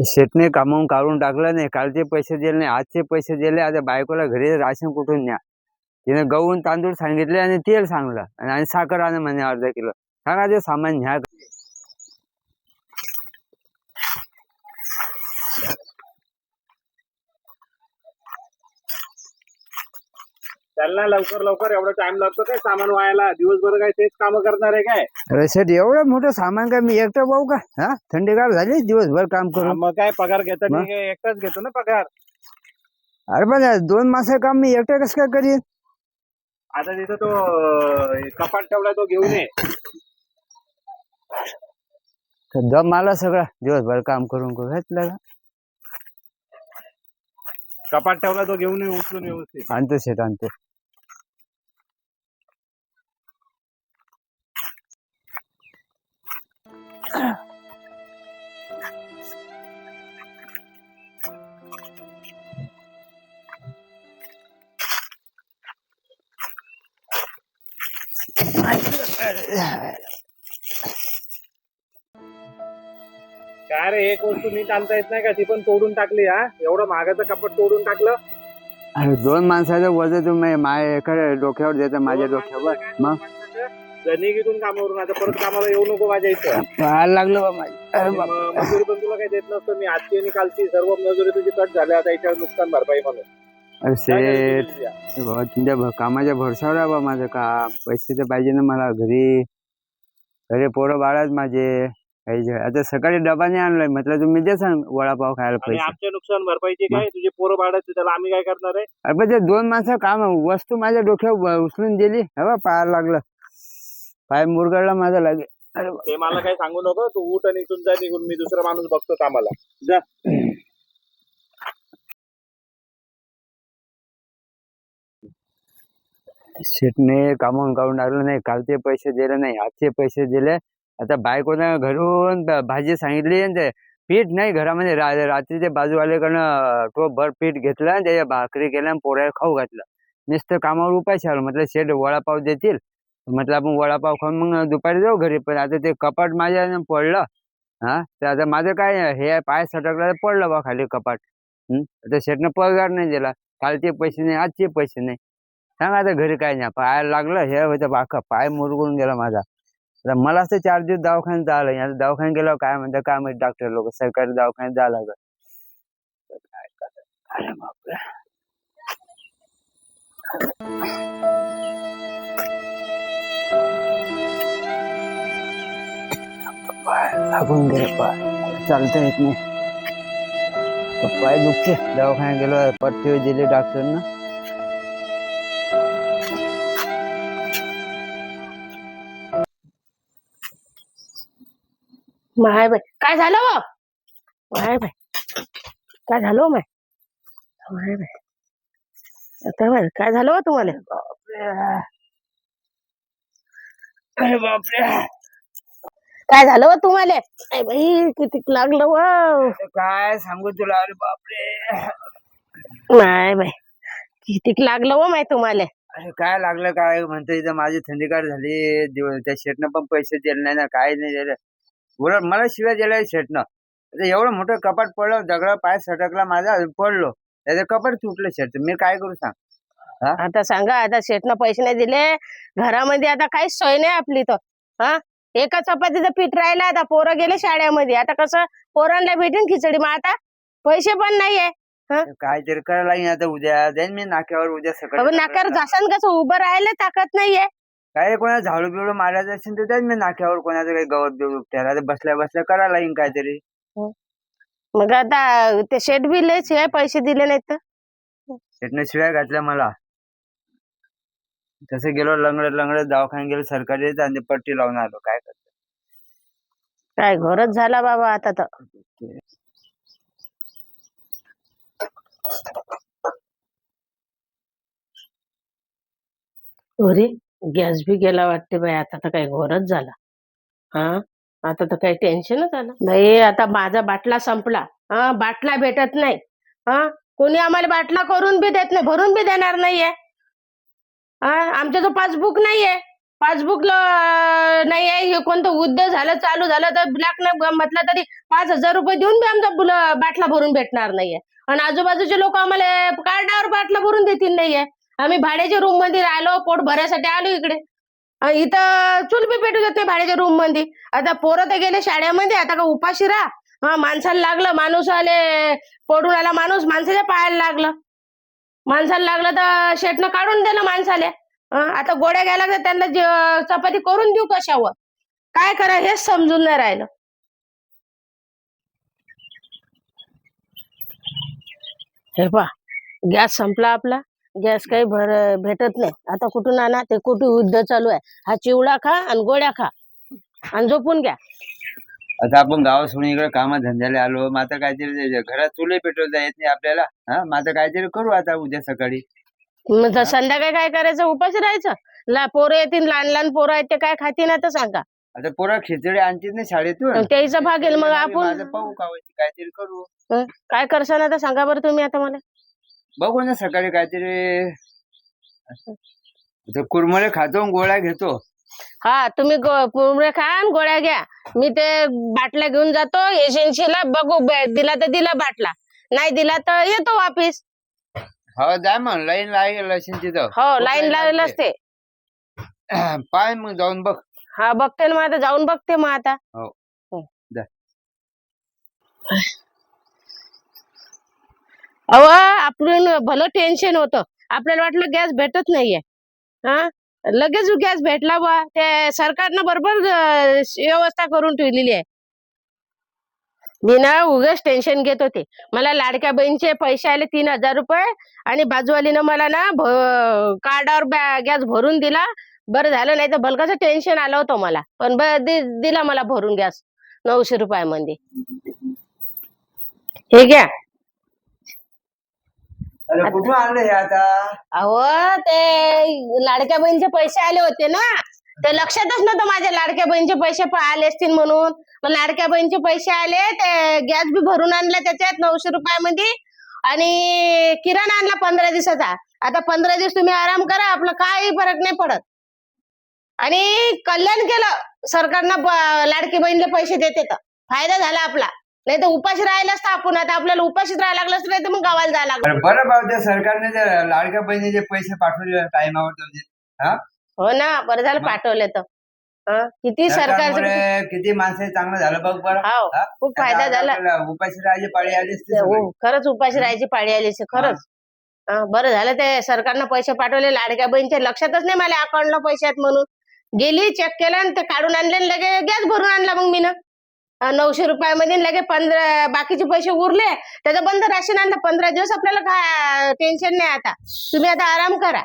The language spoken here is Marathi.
शेटने कामावून काढून टाकलं नाही, कालचे पैसे दिले नाही, आजचे पैसे दिले. आता बायकोला घरी राशन कुठून न्या? तिने गहून तांदूळ सांगितले आणि तेल सांगलं आणि साखर आणा म्हणे अर्धा किलो. सांगा ते सामान न्या. त्यांना लवकर लवकर एवढा टाइम लागतो काय सामान व्हायला? दिवसभर काय तेच काम करणार आहे काय? अरे शेट, एवढं मोठं सामान काय मी एकटं पाहू का? हा, थंडीगार झाली दिवसभर काम करून. मग काय पगार घेतात? मग? मी काय एकटाच घेतो ना पगार. अरे पण 2 माणसं काम मी एकटं कसं काय करीन? आता तिथं तो कपाट ठेवला, तो घेऊन ये. दम मला सगळा दिवसभर काम करून करून घेतलं. कपाट ठेवला, तो घेऊन ये उचलून व्यवस्थित. आणतो शेट, आणतो. काय रे, एक वस्तू नीट आणता येत नाही का? ती पण तोडून टाकली. हा, एवढं महागाचं कपाट तोडून टाकलं. अरे 2 माणसाचं वजन तुम्ही माझ्या एका डोक्यावर देता, माझ्या डोक्यावर. मग निघून कामावरून आता परत कामाला येऊ नको माझ्या इथं. पाहायला लागलं बा माझ्या. अरे बाप. मजुरी पण तुला काही देत नसतो मी. आजची आणि कालची सर्व मजुरी तुझी कट झाली. आता याच्यावर नुकसान भरपाई म्हणून. अरे शेठ, बाबा तुमच्या कामाच्या भरसावर आहे बा माझं काम. पैसे तर पाहिजे ना मला. घरी पोरं बाळाच माझे. आता सकाळी डबा नाही आणलाय, म्हटलं तुम्ही दे सांग वडापाव खायला आणि पैसे. आमच्या नुकसान भरपाईची काय? तुझे पोरं बाळाचे, त्याला आम्ही काय करणार आहे? अरे पण ते 2 माणसं काम वस्तू माझ्या डोक्यावर उचलून दिली. हवा पाहायला लागलं, पाय मुरगळला माझा लागे. अरे ते मला काही सांगू नको. तू उठ आणि इथून जा निघून. मी दुसरा माणूस बघतो कामाला. जा. शेटने कामावून काढून टाकलं नाही, कालचे पैसे दिले नाही, आजचे पैसे दिले. आता बायकोनं घरून भाजी सांगितली आणि ते पीठ नाही घरामध्ये. रात्री ते बाजूवाल्याकडनं तो भर पीठ घेतलं आणि त्याच्या भाकरी केल्या आणि पोऱ्याला खाऊ घातलं. नुसतं कामावर उपाशी आलो. म्हटलं शेट वडापाव देतील, म्हटलं आपण वडापाव खाऊन मग दुपारी जाऊ घरी. पण आता ते कपाट माझ्या पडलं. हा, तर आता माझं काय, हे पाय सटकला पडलं बा खाली कपाट. आता शेटनं पगार नाही दिला, कालचे पैसे नाही, आजचे पैसे नाही. सांग आता घरी काय नाही. पायाला लागलं, हे होतं बाका, पाय मुरगळून गेला माझा. आता मला असं 4 दिवस दवाखान्यात जावं लागेल. आता दवाखान्यात गेल्यावर काय म्हणतात काय माहिती डॉक्टर लोक. सरकारी दवाखान्यात जावं लागलं. काय करायचं? अरे बापरे. पाय लागून गेले, पाय चालता येत नाही. पाय दुखते. दवाखान्यात गेलो, पट्टी दिली डॉक्टरनं. माय बाय, काय झालं हो? माय बाय, काय झालं हो? माय बाय, आता बाय काय झालं हो तुम्हाला? अरे बापरे, काय झालं हो तुम्हाला? अरे बाई, किती लागलं व? काय सांगू तुला. अरे बापरे, माय बाय, किती लागलं हो माय तुम्हाला? अरे काय लागलं काय म्हणतो. इथं माझी थंडीगार झाली. त्या शेटनं पण पैसे दिले नाही ना, काय नाही दिलं. उलट मला शिव्या दिल्या शेटनं. आता एवढं मोठं कपाट पडलं, दगडा पाय सटकला माझा, पडलो. त्याचं कपाट तुटलं शेटचं. मी काय करू सांग? आता सांगा, आता शेटनं पैसे नाही दिले घरामध्ये, आता काहीच सोय नाही आपली तर. हा, एका चपातीचं पीठ राहिलं. आता पोरं गेले शाळेमध्ये, आता कसं पोरांना भेटेन खिचडी? मग आता पैसे पण नाहीये. काहीतरी करायला लागेल. आता उद्या जाईन मी नाक्यावर, उद्या सकाळी. नाकार जासन कसं उभं राहायला ताकद नाहीये. काय कोणा झाडू बिळू मारायचं असेल तर जाईन मी नाक्यावर. कोणाचं काही गवत बिवत त्याला बसल्या बसल्या करायला लागेल काहीतरी. मग आता ते शेट बी लयच आहे, पैसे दिले नाहीत तर. शेटने शिव्या घातल्या मला. तसं गेलो लंगडत लंगडत दवाखान्यात गेलो सरकारी, आणि पट्टी लावून आलो. काय करतो, काय घोरच झाला बाबा आता तर. अरे गॅस बी गेला वाटते बाई. आता तर काही घोरच झाला. हा, आता तर काही टेन्शनच आलं नाही. आता माझा बाटला संपला. हा, बाटला भेटत नाही. हा, कोणी आम्हाला बाटला करून बी देत नाही, भरून बी देणार नाहीये. हा, आमच्या जो पासबुक नाहीये. पासबुकला नाही आहे, हे कोणतं उद्योग झालं चालू झालं तर ब्लॅक नाही म्हटलं तरी 5,000 रुपये देऊन बी आमचा बाटला भरून भेटणार नाहीये. आणि आजूबाजूचे लोक आम्हाला कार्डावर बाटला भरून देतील नाहीये. आम्ही भाड्याच्या रूम मध्ये राहिलो, पोट भरायसाठी आलो इकडे. इथं चूल बी पेटू देत नाही भाड्याच्या रूम मध्ये. आता पोरं तर गेले शाळेमध्ये, आता का उपाशी राहा. माणसाला लागलं, माणूस आले पडून आला माणूस, माणसाच्या पायाला लागलं. माणसाला लागलं तर शेटनं काढून दिलं माणसाले. आता गोळ्या घ्यायला लागतात, त्यांना चपाती करून देऊ कशावर, काय करा हेच समजून नाही राहिलं. हे पा, गॅस संपला आपला. गॅस काही भेटत नाही. आता कुठून आणा, ते कुठे युद्ध चालू आहे. हा चिवडा खा आणि गोळ्या खा आणि झोपून घ्या. आता आपण गाव सोडून इकडे कामा धंद्याला आलो, मग आता काहीतरी घरात चुले पेटवता येत नाही आपल्याला. मग आता काहीतरी करू आता उद्या सकाळी. मग तर संध्याकाळी काय करायचं, उपाशी राहायचं. पोरं येतील, लहान लहान पोरं आहेत, ते काय खातील आता सांगा. आता पोरं खिचडी आणतील ना शाळेतून, त्याचा भागेल मग आपण. माझं पाहू काहीतरी करू. काय करसान आता सांगा बरं तुम्ही आता मला. बघू ना सकाळी काहीतरी. कुरमुरे खातो आणि गोळ्या घेतो. तुम्ही कुरमुरे खा आणि गोळ्या घ्या. मी ते बाटल्या घेऊन जातो एजन्सीला. बघू दिला तर दिला बाटला, नाही दिला तर येतो वापिस. हो जाय मग, लाईन लागेल असेल तिथं. हो लाईन लागेल असते. पाय मग जाऊन बघ. बघते ना मग आता, जाऊन बघते मग आता. हो जा. अहो आपण भलं टेन्शन होतं. आपल्याला वाटलं गॅस भेटत नाहीये. लगेच गॅस भेटला बा. त्या सरकारनं बरोबर व्यवस्था करून ठेवलेली आहे. मी ना उगाच टेन्शन घेत होते. मला लाडक्या बहिणीचे पैसे आले 3,000 रुपये, आणि बाजूवालीनं मला ना कार्डावर गॅस भरून दिला. बरं झालं, नाही तर भलकाचं टेन्शन आलं होतं मला. पण दिला मला भरून गॅस 900 रुपयामध्ये. हे घ्या. अरे कुठून आणलं हे आता? अहो ते लाडक्या बहिणीचे पैसे आले होते ना, ते लक्षातच नव्हतं माझ्या लाडक्या बहिणीचे पैसे आले असतील म्हणून. मग लाडक्या बहिणीचे पैसे आले, ते गॅस बी भरून आणला त्याच्यात 900 रुपयामध्ये. आणि किराणा आणला 15 दिवसाचा. आता 15 दिवस तुम्ही आराम करा, आपलं काही फरक नाही पडत. आणि कल्याण केलं सरकारनं, लाडकी बहिणीला पैसे देते तर फायदा झाला आपला. नाही तर उपाशी राहिला असता आपण. आता आपल्याला उपाशीच राहायला लागलं असतं, नाही तर मग गावाला जायला लागलं. बरं भाऊ, त्या सरकारने त्या लाडक्या बहिणीचे पैसे पाठवले टाइमावर. हो ना, बरं झालं पाठवले तर. किती सरकारचं किती माणसं चांगलं झालं बघ बरं. खूप फायदा झाला. उपाशी राहायची पाळी आली असते. खरंच उपाशी राहायची पाळी आली असते खरंच. बरं झालं ते सरकारनं पैसे पाठवले लाडक्या बहिणीच्या. लक्षातच नाही मला अकाउंटला पैसे आहेत म्हणून. गेली, चेक केलं आणि ते काढून आणले आणि लगे गॅस भरून आणला. मग मी ना 900 रुपयामध्ये लगे 15 बाकीचे पैसे उरले. त्याचं बंद राशन आणलं 15 दिवस. आपल्याला काय टेन्शन नाही आता. तुम्ही आता आराम करा.